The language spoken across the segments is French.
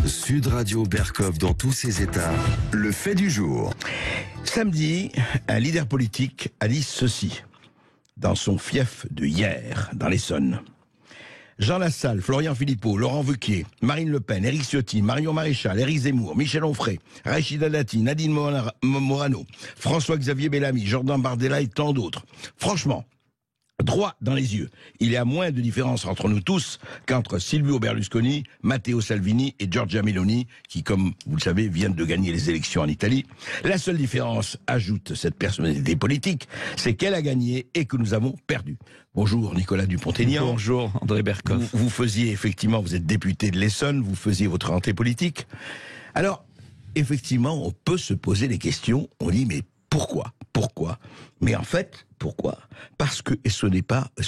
Sud Radio Berkov dans tous ses états. Le fait du jour. Samedi, un leader politique a dit ceci, dans son fief de Hyères, dans l'Essonne. Jean Lassalle, Florian Philippot, Laurent Wauquiez, Marine Le Pen, Éric Ciotti, Marion Maréchal, Éric Zemmour, Michel Onfray, Rachida Dati, Nadine Morano, François-Xavier Bellamy, Jordan Bardella et tant d'autres. Franchement, droit dans les yeux. Il y a moins de différence entre nous tous qu'entre Silvio Berlusconi, Matteo Salvini et Giorgia Meloni, qui, comme vous le savez, viennent de gagner les élections en Italie. La seule différence, ajoute cette personnalité politique, c'est qu'elle a gagné et que nous avons perdu. Bonjour Nicolas Dupont-Aignan. Bonjour André Berkov. Vous faisiez effectivement, vous êtes député de l'Essonne, vous faisiez votre rentrée politique. Alors, effectivement, on peut se poser des questions. On dit, mais pourquoi ? Pourquoi ? Mais en fait, pourquoi ? Parce que, est-ce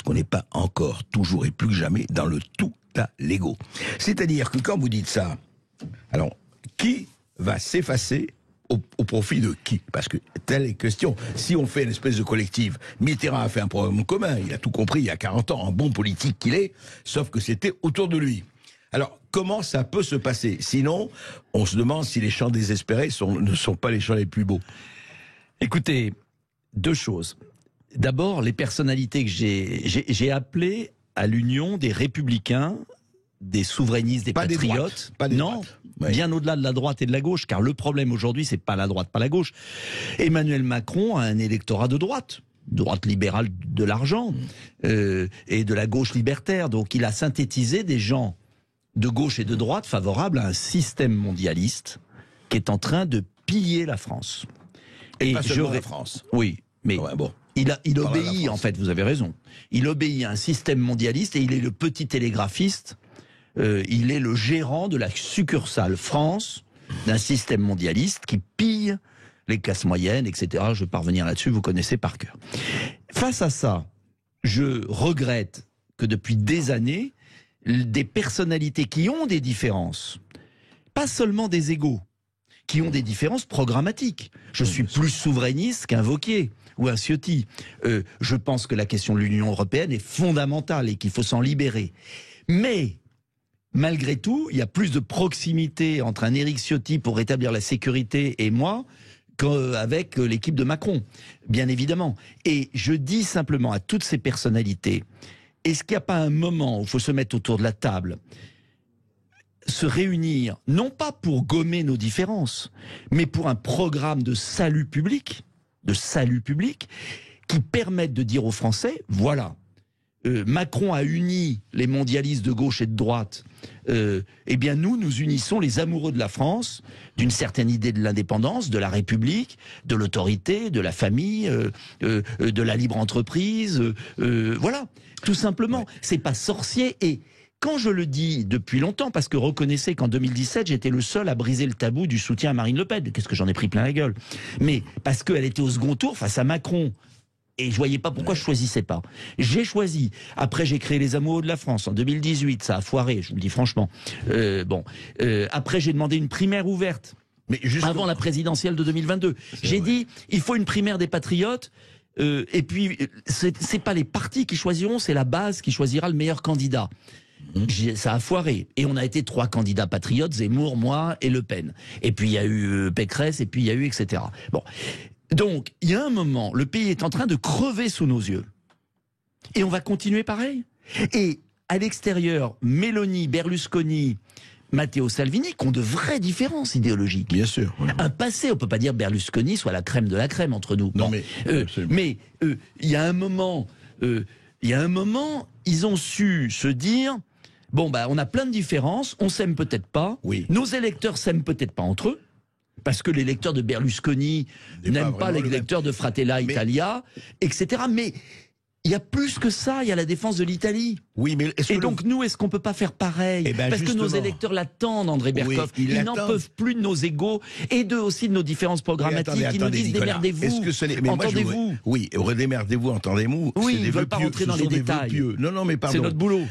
qu'on n'est pas encore, toujours et plus que jamais, dans le tout à l'ego ? C'est-à-dire que quand vous dites ça, alors, qui va s'effacer au profit de qui ? Parce que telle est la question. Si on fait une espèce de collective, Mitterrand a fait un programme commun, il a tout compris il y a 40 ans, un bon politique qu'il est, sauf que c'était autour de lui. Alors, comment ça peut se passer ? Sinon, on se demande si les chants désespérés ne sont pas les chants les plus beaux. Écoutez, deux choses. D'abord, les personnalités que j'ai appelées à l'union des républicains, des souverainistes, des patriotes. Pas des non, droites. Oui. Bien au-delà de la droite et de la gauche, car le problème aujourd'hui, c'est pas la droite, pas la gauche. Emmanuel Macron a un électorat de droite libérale de l'argent, et de la gauche libertaire. Donc il a synthétisé des gens de gauche et de droite favorables à un système mondialiste qui est en train de piller la France. Et pas seulement la France. Oui, mais ouais, bon. il obéit, en fait, vous avez raison. Il obéit à un système mondialiste et il est le petit télégraphiste, il est le gérant de la succursale France d'un système mondialiste qui pille les classes moyennes, etc. Je vais pas revenir là-dessus, vous connaissez par cœur. Face à ça, je regrette que depuis des années, des personnalités qui ont des différences, pas seulement des égos, qui ont des différences programmatiques. Je suis plus souverainiste qu'un Wauquiez ou un Ciotti. Je pense que la question de l'Union européenne est fondamentale et qu'il faut s'en libérer. Mais, malgré tout, il y a plus de proximité entre un Éric Ciotti pour rétablir la sécurité et moi qu'avec l'équipe de Macron, bien évidemment. Et je dis simplement à toutes ces personnalités, est-ce qu'il n'y a pas un moment où il faut se mettre autour de la table, se réunir, non pas pour gommer nos différences, mais pour un programme de salut public, qui permette de dire aux Français, voilà, Macron a uni les mondialistes de gauche et de droite, eh bien nous unissons les amoureux de la France, d'une certaine idée de l'indépendance, de la République, de l'autorité, de la famille, de la libre entreprise, voilà, tout simplement. Ouais. C'est pas sorcier. Et quand je le dis depuis longtemps, parce que reconnaissez qu'en 2017, j'étais le seul à briser le tabou du soutien à Marine Le Pen. Qu'est-ce que j'en ai pris plein la gueule. Mais parce qu'elle était au second tour face à Macron. Et je voyais pas pourquoi je choisissais pas. J'ai choisi. Après, j'ai créé les Amoureux de la France en 2018. Ça a foiré, je vous le dis franchement. Après, j'ai demandé une primaire ouverte. Mais avant la présidentielle de 2022. J'ai dit, il faut une primaire des patriotes. Et puis, c'est pas les partis qui choisiront, c'est la base qui choisira le meilleur candidat. Ça a foiré. Et on a été 3 candidats patriotes, Zemmour, moi et Le Pen. Et puis il y a eu Pécresse, et puis il y a eu etc. Bon. Donc, il y a un moment, le pays est en train de crever sous nos yeux. Et on va continuer pareil. Et à l'extérieur, Meloni, Berlusconi, Matteo Salvini, qui ont de vraies différences idéologiques. Bien sûr. Oui. Un passé, on ne peut pas dire Berlusconi soit la crème de la crème entre nous. Non, bon. Mais il y a un moment, ils ont su se dire, bon, bah, on a plein de différences, on s'aime peut-être pas, oui. Nos électeurs s'aiment peut-être pas entre eux, parce que les lecteurs de Berlusconi n'aiment pas les lecteurs de Fratelli Italia, etc. Mais il y a plus que ça, il y a la défense de l'Italie. Oui, mais et donc nous, est-ce qu'on peut pas faire pareil? Parce que nos électeurs l'attendent, André Berkov. Oui, ils n'en peuvent plus de nos égos et aussi de nos différences programmatiques. Ils nous disent démerdez-vous. Entendez-vous? Oui, démerdez-vous, entendez-vous. Oui, ils ne veulent pas rentrer dans les détails. Non, mais pardon. C'est notre boulot.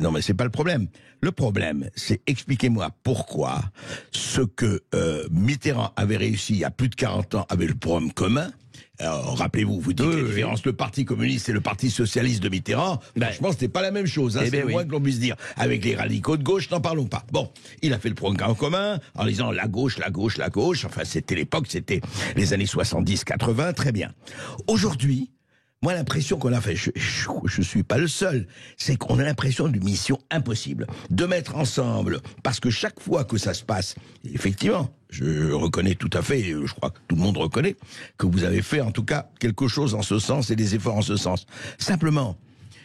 Non, mais c'est pas le problème. Le problème, c'est expliquez-moi pourquoi ce que Mitterrand avait réussi il y a plus de 40 ans avec le programme commun, Alors, rappelez-vous, vous dites la différence, le Parti communiste et le Parti socialiste de Mitterrand, franchement, c'était pas la même chose, hein, c'est le moins que l'on puisse dire. Avec les radicaux de gauche, n'en parlons pas. Bon, il a fait le programme commun, en disant la gauche, la gauche, la gauche, enfin, c'était l'époque, c'était les années 70-80, très bien. Aujourd'hui, moi, l'impression qu'on a fait, je suis pas le seul, c'est qu'on a l'impression d'une mission impossible. De mettre ensemble, parce que chaque fois que ça se passe, effectivement, je reconnais tout à fait, je crois que tout le monde reconnaît, que vous avez fait en tout cas quelque chose en ce sens et des efforts en ce sens. Simplement,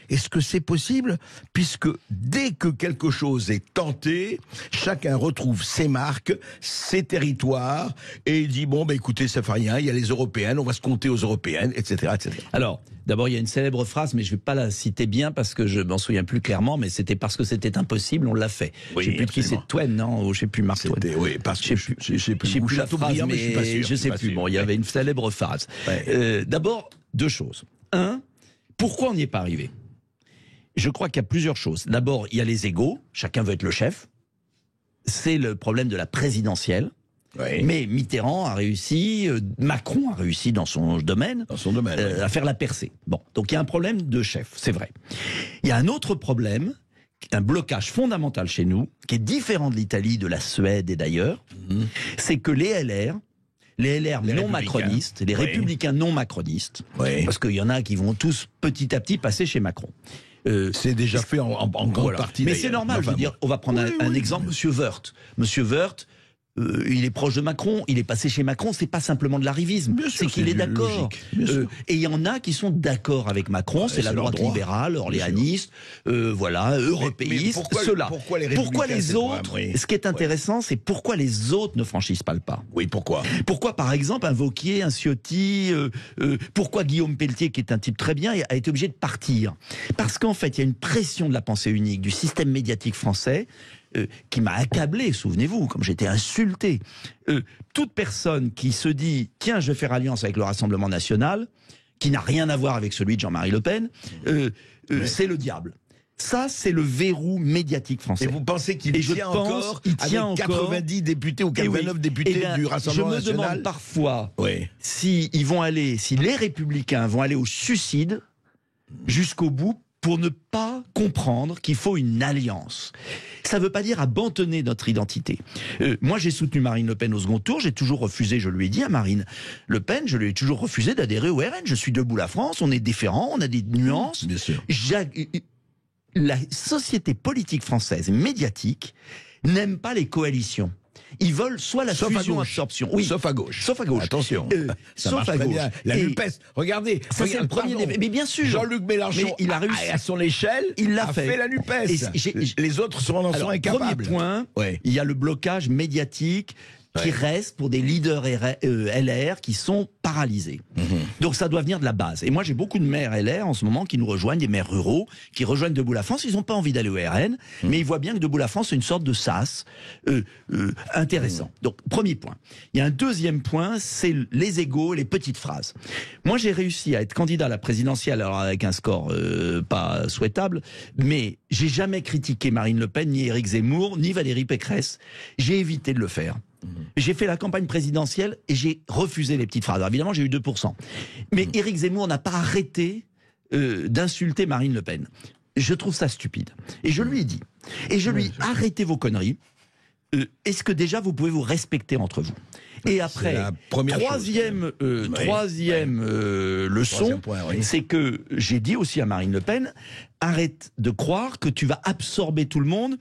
est-ce que c'est possible? Puisque dès que quelque chose est tenté, chacun retrouve ses marques, ses territoires, et il dit, bon, écoutez, ça fait rien, il y a les européennes, on va se compter aux européennes, etc., etc. Alors, d'abord, il y a une célèbre phrase, mais je ne vais pas la citer bien parce que je m'en souviens plus clairement, mais c'était parce que c'était impossible, on l'a fait. Oui, je ne sais plus qui c'est, Twain, non? Ou je ne sais plus, Mark Twain. Oui, parce que je sais plus la phrase, mais je suis pas sûr. Je ne sais plus. Bon, il y avait une célèbre phrase. D'abord, deux choses. Un, pourquoi on n'y est pas arrivé? Je crois qu'il y a plusieurs choses. D'abord, il y a les égos. Chacun veut être le chef. C'est le problème de la présidentielle. Oui. Mais Mitterrand a réussi, Macron a réussi dans son domaine, à faire la percée. Bon, donc il y a un problème de chef, c'est vrai. Il y a un autre problème, un blocage fondamental chez nous, qui est différent de l'Italie, de la Suède et d'ailleurs, c'est que les LR non macronistes, les républicains non macronistes, parce qu'il y en a qui vont tous petit à petit passer chez Macron. C'est déjà fait en grande partie. Mais c'est normal, je veux dire, on va prendre un exemple, Monsieur Woerth. Monsieur Woerth, il est proche de Macron, il est passé chez Macron, c'est pas simplement de l'arrivisme, c'est qu'il est d'accord. Et il y en a qui sont d'accord avec Macron, c'est la droite libérale, orléaniste, européiste, ceux-là. Pourquoi les autres, ce qui est intéressant, c'est pourquoi les autres ne franchissent pas le pas. Oui, pourquoi? Pourquoi, par exemple, un Wauquiez, un Ciotti, pourquoi Guillaume Pelletier, qui est un type très bien, a été obligé de partir? Parce qu'en fait, il y a une pression de la pensée unique, du système médiatique français, qui m'a accablé, souvenez-vous, comme j'étais insulté. Toute personne qui se dit « Tiens, je vais faire alliance avec le Rassemblement National », qui n'a rien à voir avec celui de Jean-Marie Le Pen, c'est le diable. Ça, c'est le verrou médiatique français. Et vous pensez qu'il tient encore avec 90 députés ou 89 députés du Rassemblement National? Je me demande parfois si les Républicains vont aller au suicide jusqu'au bout pour ne pas comprendre qu'il faut une alliance. Ça ne veut pas dire abandonner notre identité. Moi, j'ai soutenu Marine Le Pen au second tour, j'ai toujours refusé, je lui ai dit à Marine Le Pen, je lui ai toujours refusé d'adhérer au RN. Je suis debout la France, on est différents, on a des nuances. Bien sûr. La société politique française, médiatique, n'aime pas les coalitions. Ils veulent soit la fusion-absorption. Oui. Sauf à gauche. Sauf à gauche. Attention. Sauf à gauche. Bien. La NUPES. Regardez. Ça, c'est le premier. Mais bien sûr. Jean-Luc Mélenchon, il a réussi. À son échelle, il a fait la NUPES. Les autres en sont incapables. Premier point, il y a le blocage médiatique qui reste pour des leaders LR qui sont paralysés. Donc ça doit venir de la base. Et moi j'ai beaucoup de maires LR en ce moment qui nous rejoignent, des maires ruraux, qui rejoignent Debout la France. Ils n'ont pas envie d'aller au RN, mais ils voient bien que Debout la France c'est une sorte de sas intéressant. Donc premier point. Il y a un deuxième point, c'est les égos, les petites phrases. Moi j'ai réussi à être candidat à la présidentielle, alors avec un score pas souhaitable, mais j'ai jamais critiqué Marine Le Pen, ni Éric Zemmour, ni Valérie Pécresse. J'ai évité de le faire. J'ai fait la campagne présidentielle et j'ai refusé les petites phrases. Alors évidemment, j'ai eu 2%. Mais Éric Zemmour n'a pas arrêté d'insulter Marine Le Pen. Je trouve ça stupide. Et je lui ai dit. Et je lui ai dit, arrêtez vos conneries. Est-ce que déjà vous pouvez vous respecter entre vous? Et après, troisième leçon, c'est que j'ai dit aussi à Marine Le Pen, arrête de croire que tu vas absorber tout le monde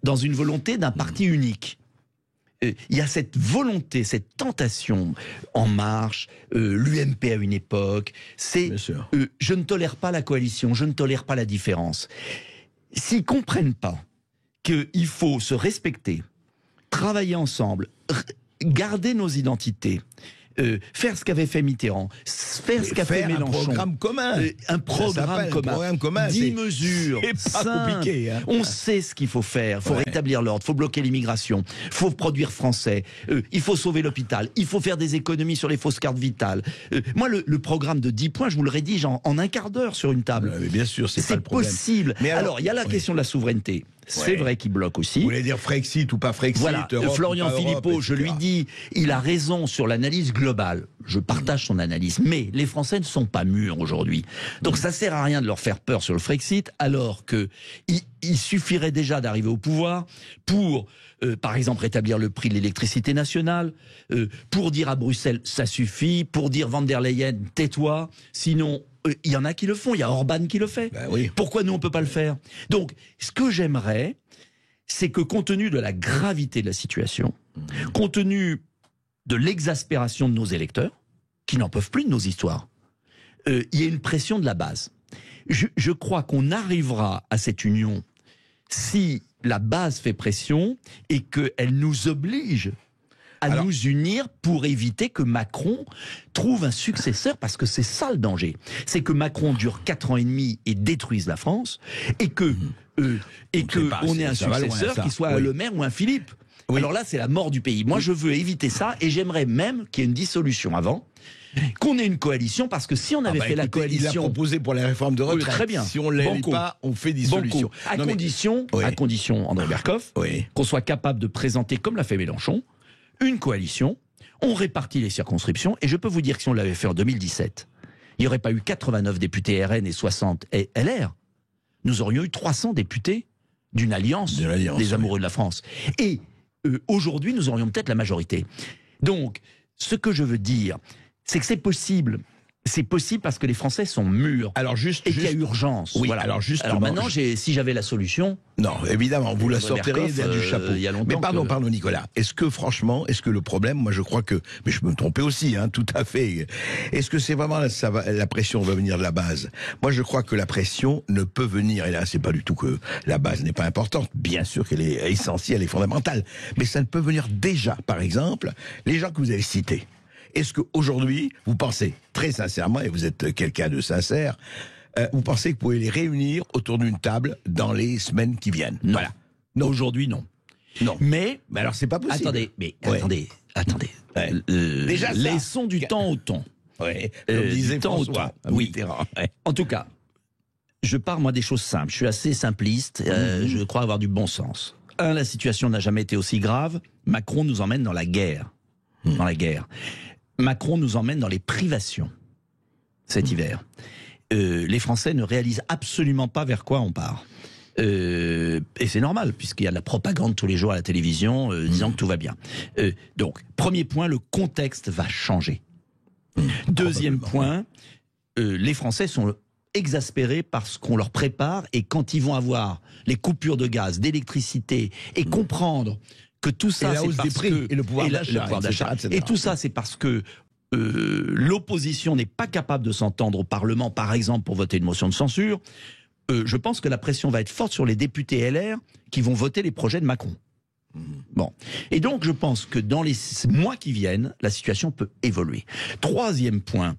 dans une volonté d'un parti unique. Il y a cette volonté, cette tentation, En Marche, l'UMP à une époque, c'est je ne tolère pas la coalition, je ne tolère pas la différence. S'ils comprennent pas qu'il faut se respecter, travailler ensemble, garder nos identités, faire ce qu'avait fait Mitterrand, faire ce qu'a fait Mélenchon. Un programme commun. Un programme commun. 10 mesures. C'est pas compliqué. Hein. On sait ce qu'il faut faire. Il faut rétablir l'ordre, il faut bloquer l'immigration, il faut produire français, il faut sauver l'hôpital, il faut faire des économies sur les fausses cartes vitales. Moi, le programme de 10 points, je vous le rédige en un quart d'heure sur une table. Mais bien sûr, c'est pas le problème. Possible. Mais alors, il y a la question de la souveraineté. c'est vrai qu'il bloque aussi. Vous voulez dire Frexit ou pas Frexit? Voilà, Europe, Florian pas Europe, Philippot, etc. je lui dis, il a raison sur l'analyse globale. Je partage son analyse, mais les Français ne sont pas mûrs aujourd'hui. Donc ça sert à rien de leur faire peur sur le Frexit, alors que il suffirait déjà d'arriver au pouvoir pour, par exemple, rétablir le prix de l'électricité nationale, pour dire à Bruxelles, ça suffit, pour dire Van der Leyen, tais-toi, sinon... Il y en a qui le font, il y a Orban qui le fait. Ben oui. Pourquoi nous on peut pas le faire? Donc, ce que j'aimerais, c'est que compte tenu de la gravité de la situation, compte tenu de l'exaspération de nos électeurs, qui n'en peuvent plus de nos histoires, il y ait une pression de la base. Je crois qu'on arrivera à cette union si la base fait pression et qu'elle nous oblige à nous unir pour éviter que Macron trouve un successeur, parce que c'est ça le danger. C'est que Macron dure 4 ans et demi et détruise la France, et que on ait un successeur qui soit un Le Maire ou un Philippe. Oui. Alors là, c'est la mort du pays. Moi, je veux éviter ça, et j'aimerais même qu'il y ait une dissolution avant, qu'on ait une coalition, parce que si on avait fait la coalition... Il a proposé pour la réforme de retraite. Très bien. Si on ne l'élève pas, on fait dissolution. À condition, André Berkoff, qu'on soit capable de présenter, comme l'a fait Mélenchon, une coalition, on répartit les circonscriptions, et je peux vous dire que si on l'avait fait en 2017, il n'y aurait pas eu 89 députés RN et 60 LR. Nous aurions eu 300 députés d'une alliance des amoureux de la France. Et aujourd'hui, nous aurions peut-être la majorité. Donc, ce que je veux dire, c'est que c'est possible. C'est possible parce que les Français sont mûrs. Alors qu'il y a urgence. Oui, voilà. Alors maintenant, si j'avais la solution... Non, évidemment, vous la sortirez du chapeau. Mais pardon Nicolas, est-ce que franchement, le problème, moi je crois que, mais je peux me tromper aussi, hein, tout à fait, est-ce que c'est vraiment la pression va venir de la base? Moi je crois que la pression ne peut venir, et là c'est pas du tout que la base n'est pas importante, bien sûr qu'elle est essentielle et fondamentale, mais ça ne peut venir déjà, par exemple, les gens que vous avez cités. Est-ce qu'aujourd'hui, vous pensez, très sincèrement, et vous êtes quelqu'un de sincère, vous pensez que vous pouvez les réunir autour d'une table dans les semaines qui viennent? Non. Voilà. Non. Aujourd'hui, non. Non. Mais alors, c'est pas possible. Attendez. Ouais. Déjà, laissons du temps au temps. Oui. Comme disait François Mitterrand. Oui. En tout cas, je pars, moi, des choses simples. Je suis assez simpliste. Je crois avoir du bon sens. La situation n'a jamais été aussi grave. Macron nous emmène dans la guerre. Dans la guerre. Macron nous emmène dans les privations cet hiver. Les Français ne réalisent absolument pas vers quoi on part. Et c'est normal, puisqu'il y a de la propagande tous les jours à la télévision disant que tout va bien. Donc, premier point, le contexte va changer. Deuxième point, les Français sont exaspérés par ce qu'on leur prépare, et quand ils vont avoir les coupures de gaz, d'électricité, et comprendre que tout ça, c'est parce que... Et le pouvoir d'achat, et tout ça, c'est parce que l'opposition n'est pas capable de s'entendre au Parlement, par exemple, pour voter une motion de censure. Je pense que la pression va être forte sur les députés LR qui vont voter les projets de Macron. Bon. Et donc, je pense que dans les mois qui viennent, la situation peut évoluer. Troisième point,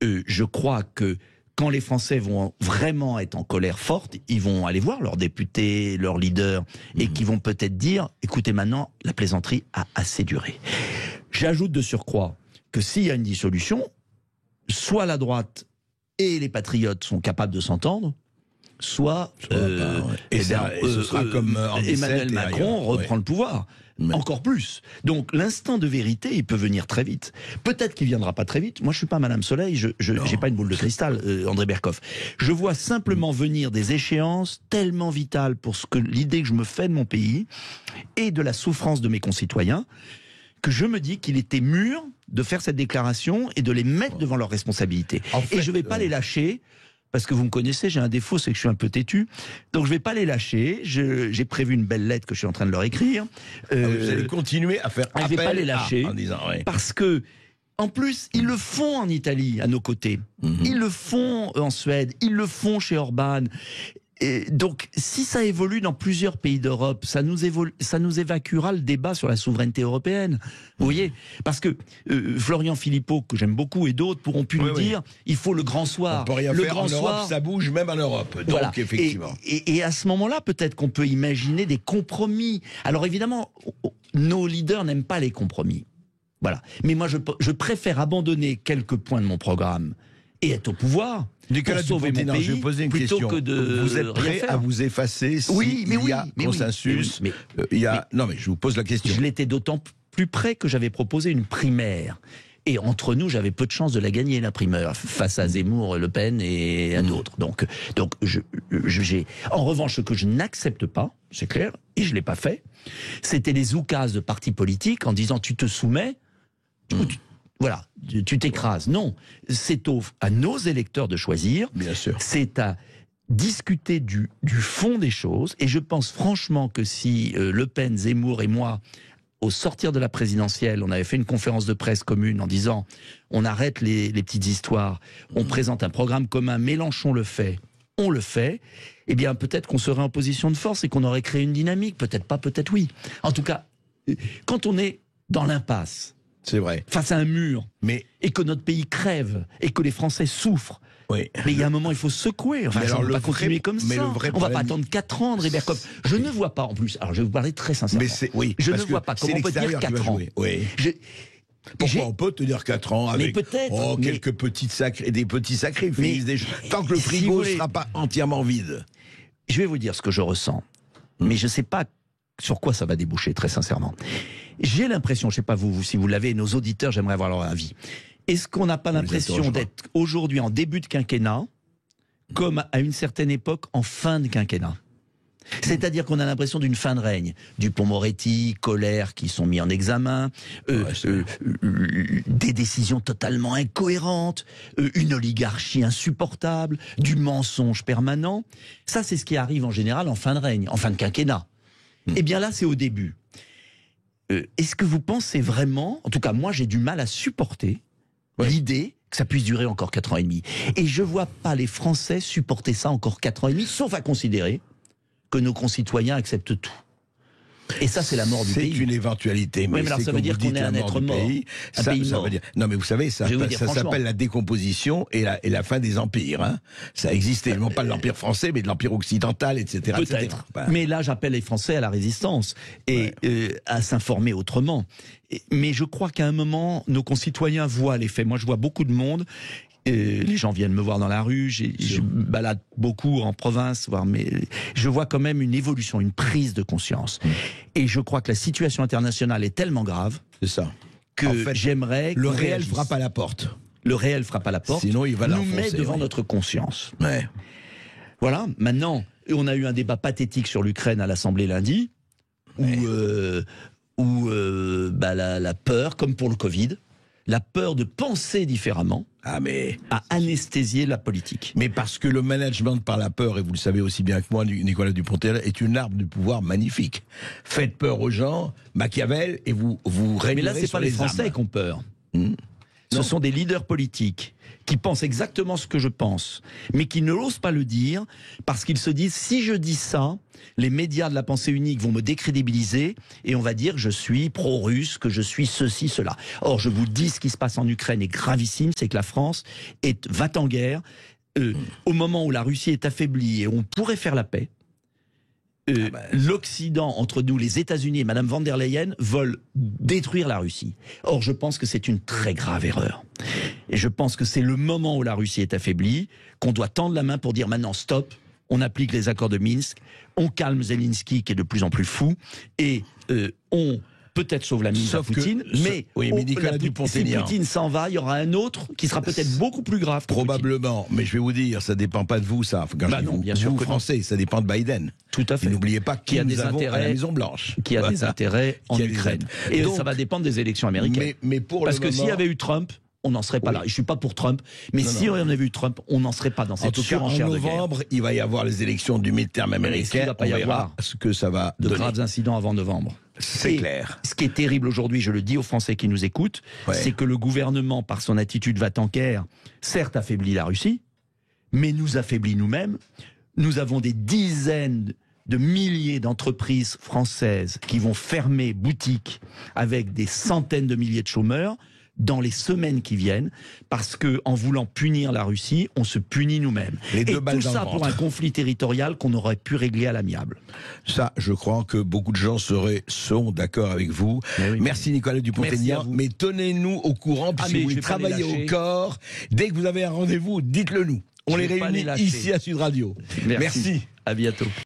je crois que quand les Français vont vraiment être en colère forte, ils vont aller voir leurs députés, leurs leaders, et qui vont peut-être dire, écoutez, maintenant, la plaisanterie a assez duré. J'ajoute de surcroît que s'il y a une dissolution, soit la droite et les patriotes sont capables de s'entendre, soit ce sera comme Emmanuel Macron reprend le pouvoir. Encore plus. Donc l'instant de vérité, il peut venir très vite. Peut-être qu'il viendra pas très vite. Moi, je suis pas Madame Soleil, je j'ai pas une boule de cristal, André Berkoff. Je vois simplement venir des échéances tellement vitales pour l'idée que je me fais de mon pays et de la souffrance de mes concitoyens, que je me dis qu'il était mûr de faire cette déclaration et de les mettre devant leurs responsabilités. Et je vais pas les lâcher. Parce que vous me connaissez, j'ai un défaut, c'est que je suis un peu têtu. Donc je vais pas les lâcher. J'ai prévu une belle lettre que je suis en train de leur écrire. Vous allez continuer à faire appel. Je vais pas les lâcher. En disant, parce que, en plus, ils le font en Italie, à nos côtés. Ils le font en Suède. Ils le font chez Orban. Et donc, si ça évolue dans plusieurs pays d'Europe, ça nous évacuera le débat sur la souveraineté européenne. Vous voyez? Parce que Florian Philippot, que j'aime beaucoup, et d'autres pourront plus nous dire, il faut le grand soir. On peut rien faire en Europe, ça bouge même en Europe. Donc, voilà. Effectivement. Et à ce moment-là, peut-être qu'on peut imaginer des compromis. Alors évidemment, nos leaders n'aiment pas les compromis. Voilà. Mais moi, je préfère abandonner quelques points de mon programme et être au pouvoir. Nicolas pour sauver mon Dupont-Aignan, je vais pays, poser une plutôt question. que de Vous êtes prêt rien faire. à vous effacer si il y a consensus il y a... Non, mais je vous pose la question. Je l'étais d'autant plus près que j'avais proposé une primaire. Et entre nous, j'avais peu de chances de la gagner, la primaire, face à Zemmour, Le Pen et à d'autres. Donc j'ai... En revanche, ce que je n'accepte pas, c'est clair, et je ne l'ai pas fait, c'était les oukases de partis politiques en disant tu te soumets, voilà, tu t'écrases. Non, c'est à nos électeurs de choisir. Bien sûr. C'est à discuter du fond des choses. Et je pense franchement que si Le Pen, Zemmour et moi, au sortir de la présidentielle, on avait fait une conférence de presse commune en disant on arrête les petites histoires, on présente un programme commun, Mélenchon le fait, on le fait, eh bien peut-être qu'on serait en position de force et qu'on aurait créé une dynamique. Peut-être pas, peut-être oui. En tout cas, quand on est dans l'impasse, c'est vrai, face à un mur, et que notre pays crève, et que les Français souffrent, mais il y a un moment, il faut secouer. Enfin, on ne va pas continuer comme ça. On ne va pas attendre 4 ans de Ribéry. Je ne vois pas, en plus, alors je vais vous parler très sincèrement, je ne vois pas comment on peut dire 4 ans. Pourquoi on peut tenir 4 ans avec quelques des petits sacrifices, tant que le frigo ne sera pas entièrement vide. Je vais vous dire ce que je ressens, mais je ne sais pas sur quoi ça va déboucher, très sincèrement. J'ai l'impression, je ne sais pas vous, si vous l'avez, nos auditeurs, j'aimerais avoir leur avis. Est-ce qu'on n'a pas l'impression d'être aujourd'hui en début de quinquennat, comme à une certaine époque en fin de quinquennat ? C'est-à-dire qu'on a l'impression d'une fin de règne. Dupond-Moretti, Colère qui sont mis en examen, des décisions totalement incohérentes, une oligarchie insupportable, du mensonge permanent. Ça, c'est ce qui arrive en général en fin de règne, en fin de quinquennat. Eh bien là, c'est au début. Est-ce que vous pensez vraiment, en tout cas moi j'ai du mal à supporter l'idée que ça puisse durer encore 4 ans et demi. Et je ne vois pas les Français supporter ça encore 4 ans et demi, sauf à considérer que nos concitoyens acceptent tout. Et ça, c'est la mort du pays. C'est une éventualité. Mais alors ça veut dire qu'on est un être mort. Un pays mort. Veut dire... Non, mais vous savez, ça s'appelle la décomposition et la fin des empires. Hein. Ça existait, non pas de l'Empire français, mais de l'Empire occidental, etc. Peut-être. Mais là, j'appelle les Français à la résistance et à s'informer autrement. Mais je crois qu'à un moment, nos concitoyens voient les faits. Moi, je vois beaucoup de monde. Les gens viennent me voir dans la rue, je me balade beaucoup en province, mais je vois quand même une évolution, une prise de conscience. Et je crois que la situation internationale est tellement grave que en fait, j'aimerais... Le réel frappe à la porte. Le réel frappe à la porte, sinon il va nous met devant notre conscience. Voilà, maintenant, on a eu un débat pathétique sur l'Ukraine à l'Assemblée lundi, où la peur, comme pour le Covid, la peur de penser différemment a anesthésié la politique. Mais parce que le management par la peur, et vous le savez aussi bien que moi, Nicolas Dupont-Aignan, est une arme du pouvoir magnifique. Faites peur aux gens, Machiavel, et vous régnerez. Mais là, c'est pas les Français qui ont peur. Ce sont des leaders politiques qui pensent exactement ce que je pense, mais qui ne l'osent pas le dire parce qu'ils se disent si je dis ça, les médias de la pensée unique vont me décrédibiliser et on va dire que je suis pro-russe, que je suis ceci, cela. Or, je vous dis, ce qui se passe en Ukraine est gravissime, c'est que la France va en guerre au moment où la Russie est affaiblie et on pourrait faire la paix. L'Occident, entre nous, les États-Unis et Mme von der Leyen, veulent détruire la Russie. Or, je pense que c'est une très grave erreur. Et je pense que c'est le moment où la Russie est affaiblie, qu'on doit tendre la main pour dire maintenant stop, on applique les accords de Minsk, on calme Zelensky qui est de plus en plus fou, et on peut-être sauve la mise à Poutine, mais si Poutine s'en va, il y aura un autre qui sera peut-être beaucoup plus grave. Probablement, Poutine. Mais je vais vous dire, ça dépend pas de vous, ça. Bien sûr que Français, ça dépend de Biden. Tout à fait. Et n'oubliez pas qui a des intérêts à la Maison Blanche, qui a des intérêts en Ukraine. Et donc, ça va dépendre des élections américaines. Parce que s'il y avait eu Trump, on n'en serait pas là. Je ne suis pas pour Trump, mais si on avait eu Trump, on n'en serait pas dans cette surenchère de guerre. En novembre, il va y avoir les élections du midterm américain. Il va pas y avoir ce que ça va de graves incidents avant novembre. C'est clair. Ce qui est terrible aujourd'hui, je le dis aux Français qui nous écoutent, c'est que le gouvernement, par son attitude va-t-en-guerre, certes affaiblit la Russie, mais nous affaiblit nous-mêmes. Nous avons des dizaines de milliers d'entreprises françaises qui vont fermer boutique avec des centaines de milliers de chômeurs, dans les semaines qui viennent, parce que en voulant punir la Russie, on se punit nous-mêmes. Les deux Et balles tout dans le ça pour ventre. un conflit territorial qu'on aurait pu régler à l'amiable. Ça, je crois que beaucoup de gens sont d'accord avec vous. Mais oui, Merci Nicolas Dupont-Aignan. Merci à vous. Mais tenez-nous au courant, Ah, puisque mais vous je voulez vais pas les travailler au lâcher. corps. Dès que vous avez un rendez-vous, dites-le nous. On Je les vais pas les réunit lâcher. ici à Sud Radio. Merci. À bientôt.